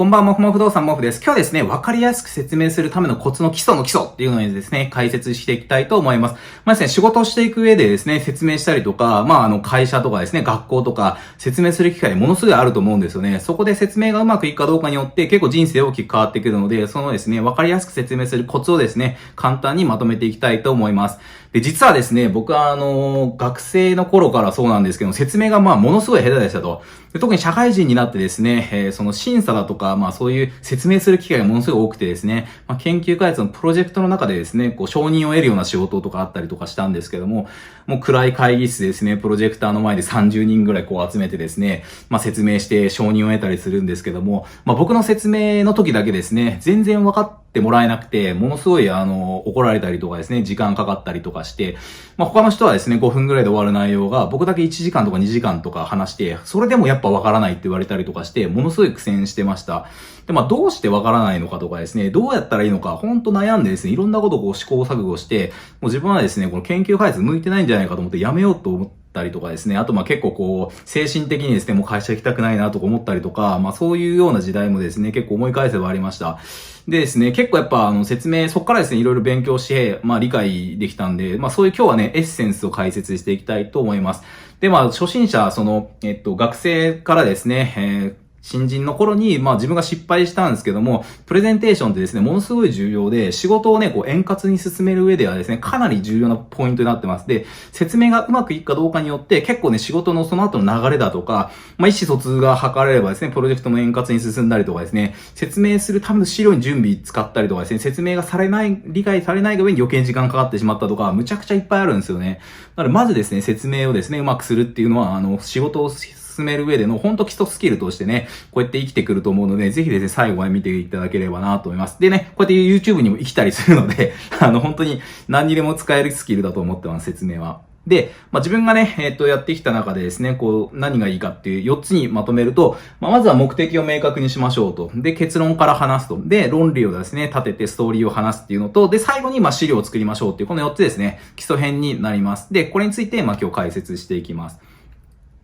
こんばんは、もふもふ不動産もふです。今日はですね、わかりやすく説明するためのコツの基礎の基礎っていうのをですね、解説していきたいと思います。まあですね、仕事をしていく上でですね、説明したりとか、会社とかですね、学校とか、説明する機会ものすごいあると思うんですよね。そこで説明がうまくいくかどうかによって、結構人生大きく変わってくるので、そのですね、わかりやすく説明するコツをですね、簡単にまとめていきたいと思います。で、実はですね、僕は学生の頃からそうなんですけど、説明がものすごい下手でしたと。で、特に社会人になってですね、その審査だとか、そういう説明する機会がものすごい多くてですね、研究開発のプロジェクトの中でですね、承認を得るような仕事とかあったりとかしたんですけども、もう暗い会議室ですね、プロジェクターの前で30人ぐらい集めてですね、説明して承認を得たりするんですけども、僕の説明の時だけですね、全然分かってもらえなくて、ものすごい怒られたりとかですね、時間かかったりとかして、他の人はですね、5分ぐらいで終わる内容が、僕だけ1時間とか2時間とか話して、それでもやっぱ分からないって言われたりとかして、ものすごい苦戦してました。で、どうして分からないのかとかですね、どうやったらいいのか、ほんと悩んでですね、いろんなことを試行錯誤して、もう自分はですね、この研究開発向いてないんじゃないかと思ってやめようと思ったりとかですね、あと結構精神的にですね、もう会社行きたくないなとか思ったりとか、そういうような時代もですね、結構思い返せばありました。でですね、結構やっぱ説明、そっからですね、いろいろ勉強して、理解できたんで、そういう今日はね、エッセンスを解説していきたいと思います。で、初心者、学生からですね、新人の頃に、自分が失敗したんですけども、プレゼンテーションってですね、ものすごい重要で、仕事をね、円滑に進める上ではですね、かなり重要なポイントになってます。で、説明がうまくいくかどうかによって、結構ね、仕事のその後の流れだとか、意思疎通が図れればですね、プロジェクトも円滑に進んだりとかですね、説明するための資料に準備使ったりとかですね、説明が理解されないが上に余計に時間かかってしまったとか、むちゃくちゃいっぱいあるんですよね。なので、まずですね、説明をですね、うまくするっていうのは、仕事を進める上での本当基礎スキルとしてね、こうやって生きてくると思うので、ぜひですね、最後まで見ていただければなと思います。でね、こうやって YouTube にも生きたりするので、本当に何にでも使えるスキルだと思ってます、説明は。で、自分がね、やってきた中でですね、何がいいかっていう4つにまとめると、まずは目的を明確にしましょうと。で、結論から話すと。で、論理をですね、立ててストーリーを話すっていうのと、で、最後に資料を作りましょうっていう、この4つですね、基礎編になります。で、これについて、今日解説していきます。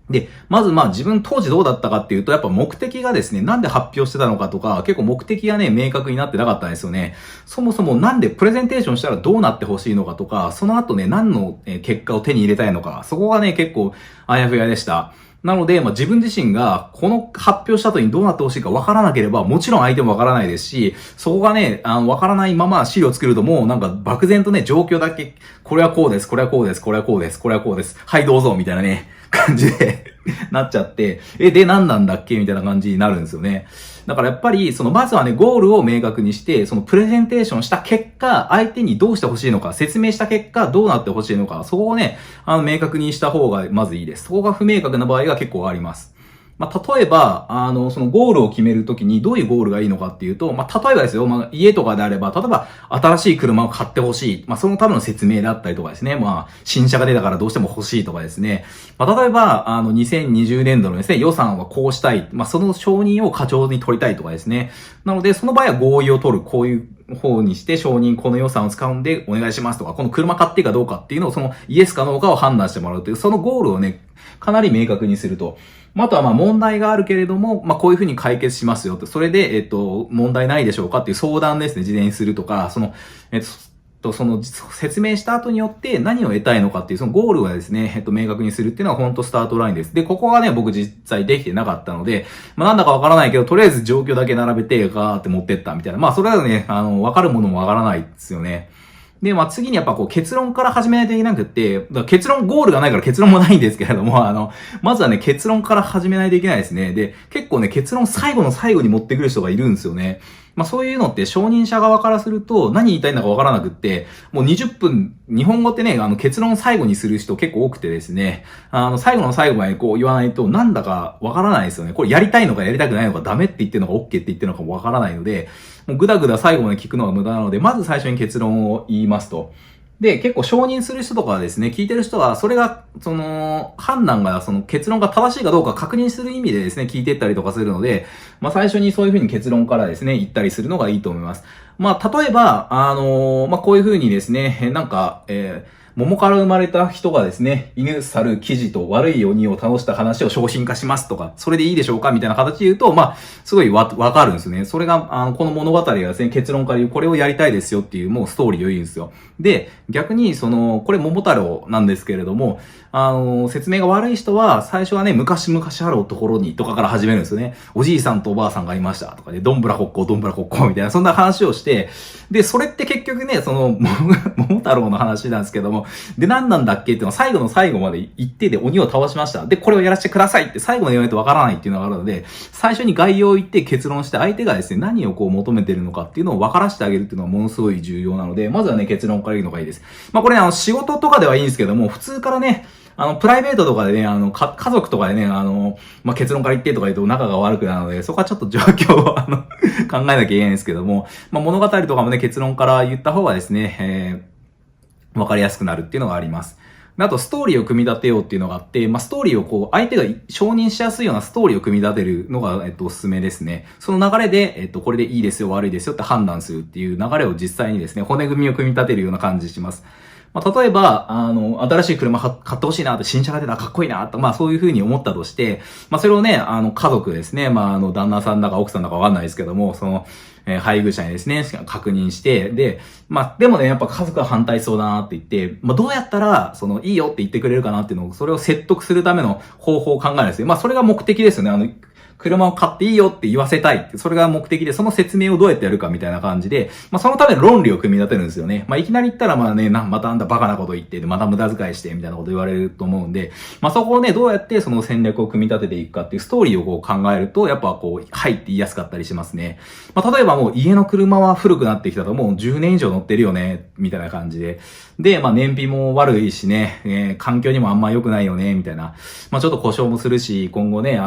で、まず自分当時どうだったかっていうと、やっぱ目的がですね、なんで発表してたのかとか、結構目的がね、明確になってなかったんですよね。そもそもなんでプレゼンテーションしたらどうなってほしいのかとか、その後ね、何の結果を手に入れたいのか、そこがね、結構あやふやでした。なので、自分自身がこの発表した後にどうなってほしいか分からなければ、もちろん相手も分からないですし、そこがね、分からないまま資料を作るともう漠然とね、状況だけ、これはこうです、これはこうです、これはこうです、これはこうです。はい、どうぞ、みたいなね、感じでなっちゃって、で、何なんだっけみたいな感じになるんですよね。だからやっぱり、まずはね、ゴールを明確にして、プレゼンテーションした結果、相手にどうしてほしいのか、説明した結果、どうなってほしいのか、そこをね、明確にした方がまずいいです。そこが不明確な場合が結構あります。例えば、そのゴールを決めるときにどういうゴールがいいのかっていうと、例えばですよ、家とかであれば、例えば、新しい車を買ってほしい。そのための説明であったりとかですね。新車が出たからどうしても欲しいとかですね。例えば、2020年度のですね、予算はこうしたい。その承認を課長に取りたいとかですね。なので、その場合は合意を取る。こういう方にして承認、この予算を使うんでお願いしますとか、この車買っていいかどうかっていうのを、そのイエスかノーかを判断してもらうという、そのゴールをね、かなり明確にすると。あとは問題があるけれども、こういうふうに解決しますよと。それで、問題ないでしょうかっていう相談ですね、事前にするとか、その説明した後によって何を得たいのかっていう、そのゴールをですね、明確にするっていうのは本当スタートラインです。で、ここがね、僕実際できてなかったので、なんだかわからないけど、とりあえず状況だけ並べて、ガーって持ってったみたいな。それはね、わかるものもわからないですよね。で、次にやっぱ結論から始めないといけなくって、結論、ゴールがないから結論もないんですけれども、まずはね、結論から始めないといけないですね。で、結構ね、結論最後の最後に持ってくる人がいるんですよね。そういうのって承認者側からすると何言いたいのかわからなくって、もう20分、日本語ってね、結論を最後にする人結構多くてですね、最後の最後まで言わないとなんだかわからないですよね。これやりたいのかやりたくないのかダメって言ってるのか OK って言ってるのかもわからないので、もうぐだぐだ最後まで聞くのが無駄なので、まず最初に結論を言いますと。で、結構承認する人とかはですね、聞いてる人は、それが、判断が、結論が正しいかどうか確認する意味でですね、聞いていったりとかするので、最初にそういう風に結論からですね、言ったりするのがいいと思います。例えば、こういう風にですね、桃から生まれた人がですね、犬、猿、キジと悪い鬼を倒した話を商品化しますとか、それでいいでしょうかみたいな形で言うと、すごいわかるんですよね。それが、この物語がですね、結論から言う、これをやりたいですよっていう、もうストーリーを言うんですよ。で、逆に、これ桃太郎なんですけれども、説明が悪い人は、最初はね、昔々あるところに、とかから始めるんですよね。おじいさんとおばあさんがいました、とかで、どんぶらこっこう、どんぶらこっこう、みたいな、そんな話をして、で、それって結局ね、桃太郎の話なんですけども、で、何なんだっけっていうのは最後の最後まで言ってで鬼を倒しました。で、これをやらせてくださいって最後まで言わないとわからないっていうのがあるので、最初に概要を言って結論して相手がですね、何をこう求めてるのかっていうのを分からせてあげるっていうのはものすごい重要なので、まずはね、結論から言うのがいいです。これ仕事とかではいいんですけども、普通からね、プライベートとかでね、家族とかでね、結論から言ってとか言うと仲が悪くなるので、そこはちょっと状況を考えなきゃいけないんですけども、物語とかもね、結論から言った方がですね、わかりやすくなるっていうのがあります。あと、ストーリーを組み立てようっていうのがあって、ストーリーをこう、相手が承認しやすいようなストーリーを組み立てるのが、おすすめですね。その流れで、これでいいですよ、悪いですよって判断するっていう流れを実際にですね、骨組みを組み立てるような感じします。例えば、新しい車買ってほしいなって、新車が出たらかっこいいなと、そういう風に思ったとして、それをね、家族ですね、旦那さんだか奥さんだかわかんないですけども、配偶者にですね、確認して、で、でもね、やっぱ家族は反対そうだなって言って、どうやったら、いいよって言ってくれるかなっていうのを、それを説得するための方法を考えるんですよ。それが目的ですよね。車を買っていいよって言わせたいって、それが目的で、その説明をどうやってやるかみたいな感じで、そのための論理を組み立てるんですよね。いきなり言ったらまたあんたバカなこと言って、また無駄遣いして、みたいなこと言われると思うんで、そこをね、どうやってその戦略を組み立てていくかっていうストーリーをこう考えると、やっぱこう、はいって言いやすかったりしますね。例えばもう家の車は古くなってきたともう10年以上乗ってるよね、みたいな感じで。で、燃費も悪いしね、環境にもあんま良くないよね、みたいな。ちょっと故障もするし、今後ね、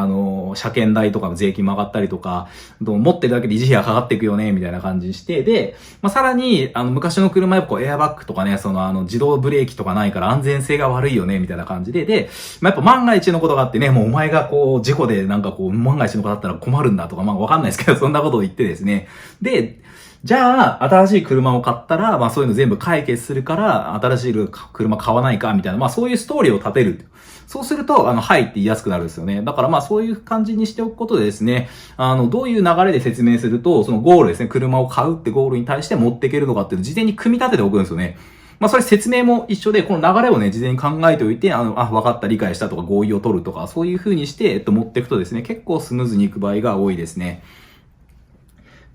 車検代とかの税金も上がったりとか、持ってるだけで維持費がかかっていくよね、みたいな感じにして、で、さらに、昔の車やっぱこうエアバッグとかね、自動ブレーキとかないから安全性が悪いよね、みたいな感じで、で、やっぱ万が一のことがあってね、もうお前がこう、事故でなんかこう、万が一のことだったら困るんだとか、わかんないですけど、そんなことを言ってですね。で、じゃあ、新しい車を買ったら、そういうの全部解決するから、新しい車買わないか、みたいな、そういうストーリーを立てる。そうすると、はいって言いやすくなるんですよね。だからそういう感じにしておくことでですね、どういう流れで説明すると、そのゴールですね、車を買うってゴールに対して持っていけるのかっていうのを事前に組み立てておくんですよね。それ説明も一緒で、この流れをね、事前に考えておいて、分かった、理解したとか合意を取るとか、そういう風にして、持っていくとですね、結構スムーズにいく場合が多いですね。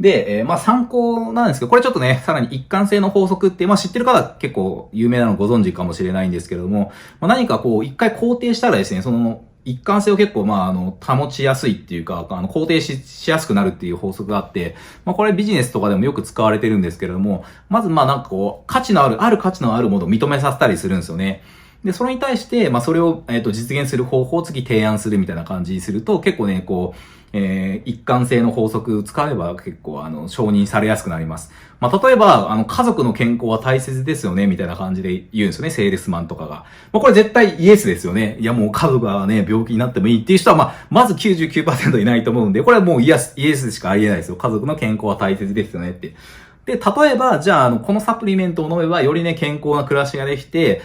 で、参考なんですけど、これちょっとね、さらに一貫性の法則って、知ってる方は結構有名なのご存知かもしれないんですけれども、何かこう、一回肯定したらですね、その、一貫性を結構、保ちやすいっていうか、肯定しやすくなるっていう法則があって、これビジネスとかでもよく使われてるんですけれども、まずなんかこう、ある価値のあるものを認めさせたりするんですよね。で、それに対して、それを、実現する方法を次提案するみたいな感じにすると、結構ね、こう、一貫性の法則を使えば結構承認されやすくなります。例えば、家族の健康は大切ですよね、みたいな感じで言うんですよね、セールスマンとかが。これ絶対イエスですよね。いやもう家族がね、病気になってもいいっていう人は、まず 99% いないと思うんで、これはもうイエスしかありえないですよ。家族の健康は大切ですよねって。で、例えば、じゃあ、このサプリメントを飲めば、よりね、健康な暮らしができて、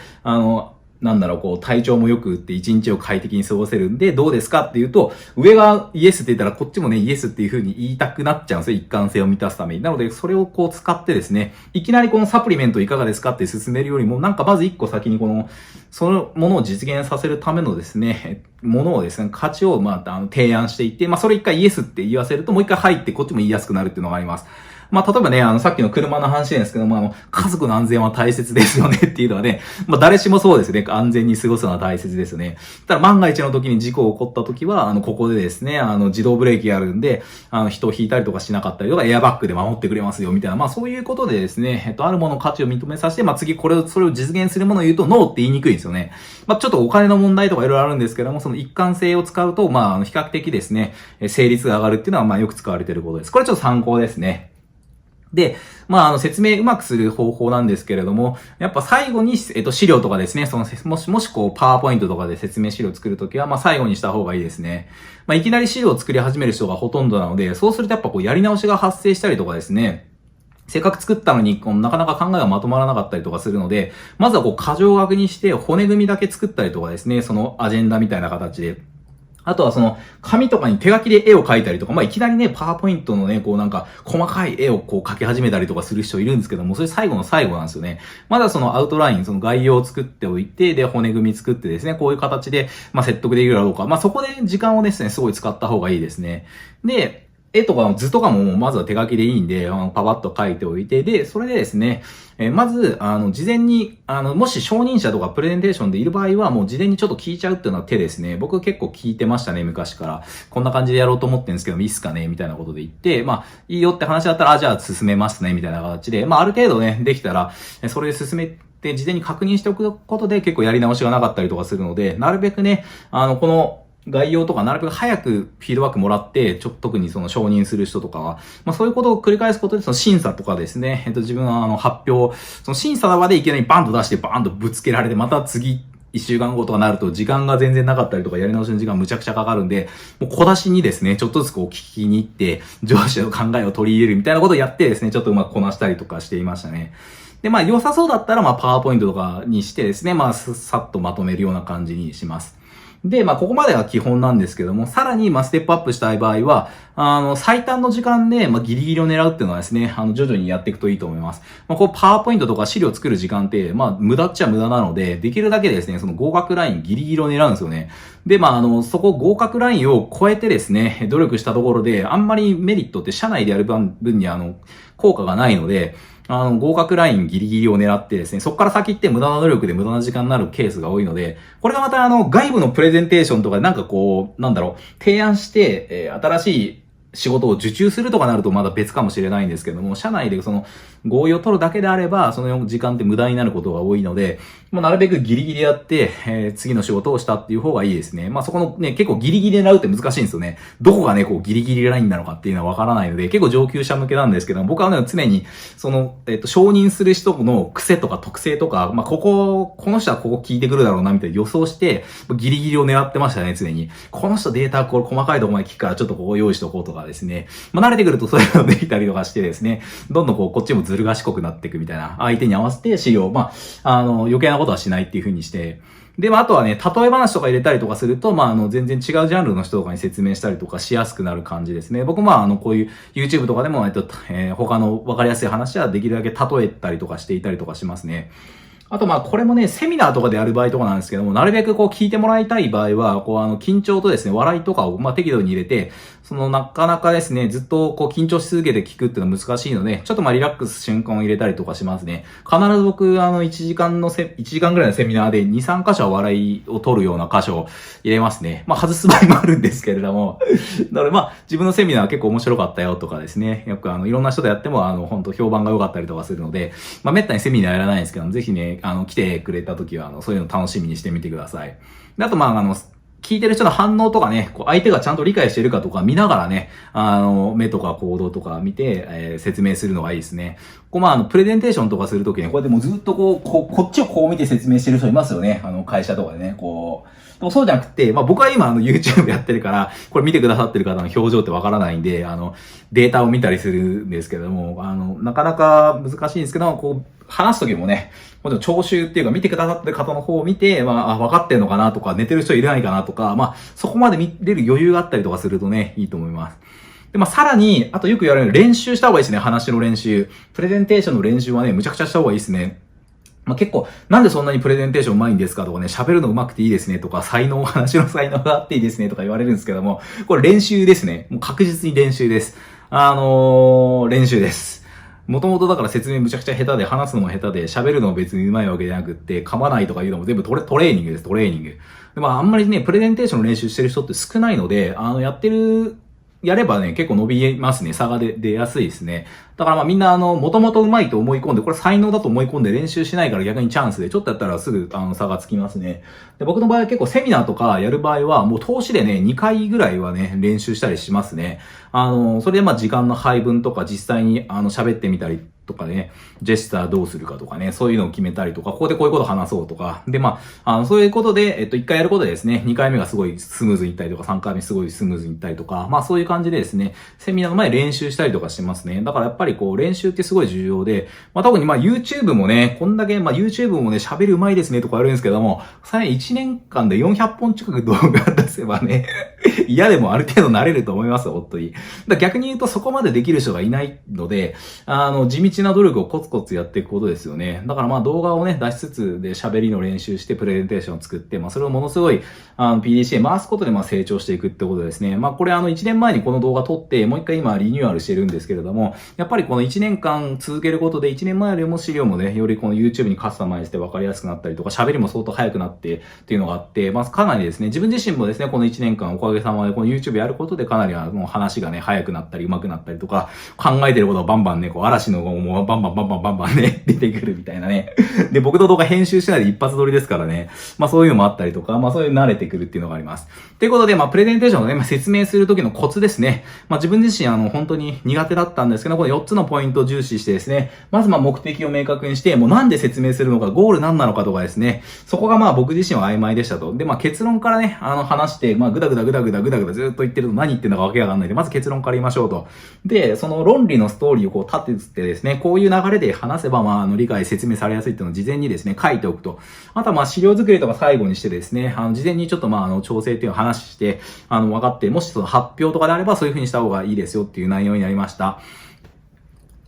体調も良くって一日を快適に過ごせるんで、どうですかっていうと、上がイエスって言ったらこっちもね、イエスっていう風に言いたくなっちゃうんですよ。一貫性を満たすために。なので、それをこう使ってですね、いきなりこのサプリメントいかがですかって進めるよりも、まず一個先にそのものを実現させるためのですね、ものをですね、価値を提案していって、それ一回イエスって言わせると、もう一回はいってこっちも言いやすくなるっていうのがあります。例えばね、さっきの車の話なんですけども、家族の安全は大切ですよねっていうのはね、誰しもそうですね、安全に過ごすのは大切ですよね。ただ万が一の時に事故が起こった時は、ここでですね、自動ブレーキがあるんで、人を引いたりとかしなかったりとか、エアバッグで守ってくれますよ、みたいな、そういうことでですね、あるものの価値を認めさせて、次それを実現するものを言うと、ノーって言いにくいんですよね。ちょっとお金の問題とかいろいろあるんですけども、その一貫性を使うと、比較的ですね、成立が上がるっていうのは、よく使われていることです。これちょっと参考ですね。で、説明うまくする方法なんですけれども、やっぱ最後に、資料とかですね、もしこう、パワーポイントとかで説明資料を作るときは、最後にした方がいいですね。いきなり資料を作り始める人がほとんどなので、そうするとやっぱこう、やり直しが発生したりとかですね、せっかく作ったのに、なかなか考えがまとまらなかったりとかするので、まずは箇条書きにして骨組みだけ作ったりとかですね、そのアジェンダみたいな形で。あとは紙とかに手書きで絵を描いたりとか、いきなりね、パワーポイントのね、細かい絵を描き始めたりとかする人いるんですけども、それ最後の最後なんですよね。まだアウトライン、概要を作っておいて、で、骨組み作ってですね、こういう形で、説得できるかどうか。そこで時間をですね、すごい使った方がいいですね。で、絵とか図とかもまずは手書きでいいんで、パパッと書いておいて、で、それでですね、まず、事前に、もし承認者とかプレゼンテーションでいる場合は、もう事前にちょっと聞いちゃうっていうのは手ですね。僕結構聞いてましたね、昔から。こんな感じでやろうと思ってるんですけど、いいっすかねみたいなことで言って、いいよって話だったら、じゃあ進めますね、みたいな形で、ある程度ね、できたら、それで進めて、事前に確認しておくことで結構やり直しがなかったりとかするので、なるべくね、この、概要とかなるべく早くフィードバックもらって、特に承認する人とかは、そういうことを繰り返すことで、審査とかですね、自分は発表、審査の場でいきなりバンと出してバンとぶつけられて、また次、一週間後とかなると時間が全然なかったりとかやり直しの時間むちゃくちゃかかるんで、もう小出しにですね、ちょっとずつ聞きに行って、上司の考えを取り入れるみたいなことをやってですね、ちょっとうまくこなしたりとかしていましたね。で、良さそうだったら、パワーポイントとかにしてですね、さっとまとめるような感じにします。で、ここまでは基本なんですけども、さらに、ステップアップしたい場合は、最短の時間で、ギリギリを狙うっていうのはですね、徐々にやっていくといいと思います。パワーポイントとか資料を作る時間って、無駄っちゃ無駄なので、できるだけですね、合格ラインギリギリを狙うんですよね。で、そこ合格ラインを超えてですね、努力したところで、あんまりメリットって社内でやる分に効果がないので、合格ラインギリギリを狙ってですね、そこから先って無駄な努力で無駄な時間になるケースが多いので、これがまた外部のプレゼンテーションとかで提案して、新しい仕事を受注するとかなるとまだ別かもしれないんですけども、社内で合意を取るだけであれば、その時間って無駄になることが多いので、もうなるべくギリギリやって、次の仕事をしたっていう方がいいですね。そこのね、結構ギリギリで狙うって難しいんですよね。どこがね、ギリギリラインなのかっていうのはわからないので、結構上級者向けなんですけども、僕はね、常に、承認する人の癖とか特性とか、この人はここ聞いてくるだろうな、みたいな予想して、ギリギリを狙ってましたね、常に。この人データ、これ細かいところまで聞くから、ちょっとここ用意しとこうとかですね。慣れてくるとそういうのできたりとかしてですね、どんどんこっちもずる賢くなっていくみたいな、相手に合わせて資料、余計なことはしないっていう風にして、で、あとはね、例え話とか入れたりとかすると、全然違うジャンルの人とかに説明したりとかしやすくなる感じですね。僕こういう YouTube とかでも、他の分かりやすい話はできるだけ例えたりとかしていたりとかしますね。あとこれもね、セミナーとかでやる場合とかなんですけども、なるべく聞いてもらいたい場合は、緊張とですね、笑いとかを適度に入れて、なかなかですね、ずっと緊張し続けて聞くっていうのは難しいので、ちょっとリラックス瞬間を入れたりとかしますね。必ず僕、1時間ぐらいのセミナーで2、3箇所は笑いを取るような箇所を入れますね。外す場合もあるんですけれども。なので自分のセミナー結構面白かったよとかですね、よくいろんな人とやっても本当評判が良かったりとかするので、めったにセミナーやらないんですけど、ぜひね、来てくれた時はそういうの楽しみにしてみてください。で、あと聞いてる人の反応とかね、相手がちゃんと理解してるかとか見ながらね、目とか行動とか見て、説明するのがいいですね。プレゼンテーションとかするときね、こうやってもうずっとこっちを見て説明してる人いますよね。会社とかでね、でもそうじゃなくて、僕は今YouTube やってるから、これ見てくださってる方の表情ってわからないんで、データを見たりするんですけども、なかなか難しいんですけど、話すときもね、もちろん聴衆っていうか見てくださってる方の方を見て、分かってんのかなとか、寝てる人いないかなとか、そこまで見れる余裕があったりとかするとね、いいと思います。で、さらに、あとよく言われる練習した方がいいですね、話の練習。プレゼンテーションの練習はね、むちゃくちゃした方がいいですね。結構、なんでそんなにプレゼンテーション上手いんですかとかね、喋るの上手くていいですねとか、話の才能があっていいですねとか言われるんですけども、これ練習ですね。もう確実に練習です。練習です。もともとだから説明むちゃくちゃ下手で、話すのも下手で、喋るのも別に上手いわけじゃなくって、噛まないとかいうのも全部トレーニングです、トレーニング。で、あんまりね、プレゼンテーションの練習してる人って少ないので、やればね、結構伸びますね。差が出やすいですね。だからみんなもともと上手いと思い込んで、これ才能だと思い込んで練習しないから逆にチャンスで、ちょっとやったらすぐ差がつきますね。で、僕の場合は結構セミナーとかやる場合は、もう投資でね、2回ぐらいはね、練習したりしますね。それで時間の配分とか実際に喋ってみたりとかね、ジェスチャーどうするかとかね、そういうのを決めたりとか、ここでこういうこと話そうとか、で、そういうことで、1回やることでですね、2回目がすごいスムーズにいったりとか、3回目すごいスムーズにいったりとか、そういう感じでですね、セミナーの前練習したりとかしてますね。だからやっぱりこう、練習ってすごい重要で、特にYouTube もね、こんだけ、YouTube もね、喋る上手いですねとかあるんですけども、さらに1年間で400本近く動画出せばね、嫌でもある程度慣れると思います、本当に。逆に言うとそこまでできる人がいないので、地道な努力をコツコツやっていくことですよね。だから動画をね、出しつつで喋りの練習してプレゼンテーションを作って、それをものすごい、PDCA 回すことで成長していくってことですね。これ1年前にこの動画撮って、もう一回今リニューアルしてるんですけれども、やっぱりこの1年間続けることで1年前よりも資料もね、よりこの YouTube にカスタマイズして分かりやすくなったりとか、喋りも相当早くなってっていうのがあって、かなりですね、自分自身もですね、この1年間おかげさまでこの YouTube やることでかなり話がね、早くなったり上手くなったりとか、考えてることをバンバンね、嵐のもうバンバンね、出てくるみたいなね。で、僕の動画編集しないで一発撮りですからね。そういうのもあったりとか、そういう慣れてくるっていうのがあります。ということで、プレゼンテーションをね、説明するときのコツですね。自分自身本当に苦手だったんですけど、この4つのポイントを重視してですね、まず目的を明確にして、もうなんで説明するのか、ゴール何なのかとかですね、そこが僕自身は曖昧でしたと。で、結論からね、話して、ぐだぐだずっと言ってると何言ってんのかわけわかんないんで、まず結論から言いましょうと。で、その論理のストーリーをこう立ててですね、こういう流れで話せば、理解、説明されやすいっていうのを事前にですね、書いておくと。あとは資料作りとか最後にしてですね、事前にちょっと調整っていうのを話して、分かって、もしその発表とかであればそういう風にした方がいいですよっていう内容になりました。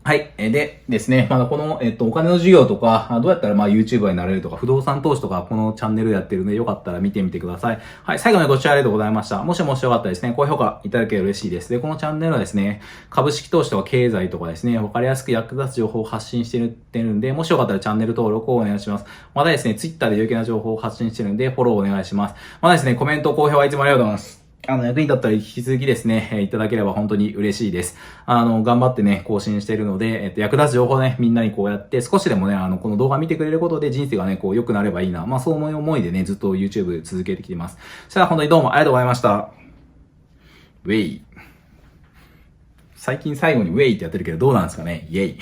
はい。でですね、この、お金の授業とか、どうやったらYouTuber になれるとか、不動産投資とか、このチャンネルやってるんで、よかったら見てみてください。はい。最後までご視聴ありがとうございました。もしよかったらですね、高評価いただければ嬉しいです。で、このチャンネルはですね、株式投資とか経済とかですね、わかりやすく役立つ情報を発信してるんで、もしよかったらチャンネル登録をお願いします。またですね、Twitter で有益な情報を発信してるんで、フォローお願いします。またですね、コメント、高評はいつもありがとうございます。役に立ったら引き続きですね、いただければ本当に嬉しいです。頑張ってね、更新しているので、役立つ情報ね、みんなにこうやって少しでもね、この動画見てくれることで人生がね、こう良くなればいいな。そういう思いでね、ずっと YouTube 続けてきています。そしたら本当にどうもありがとうございました。ウェイ。最近最後にウェイってやってるけどどうなんですかねイェイ。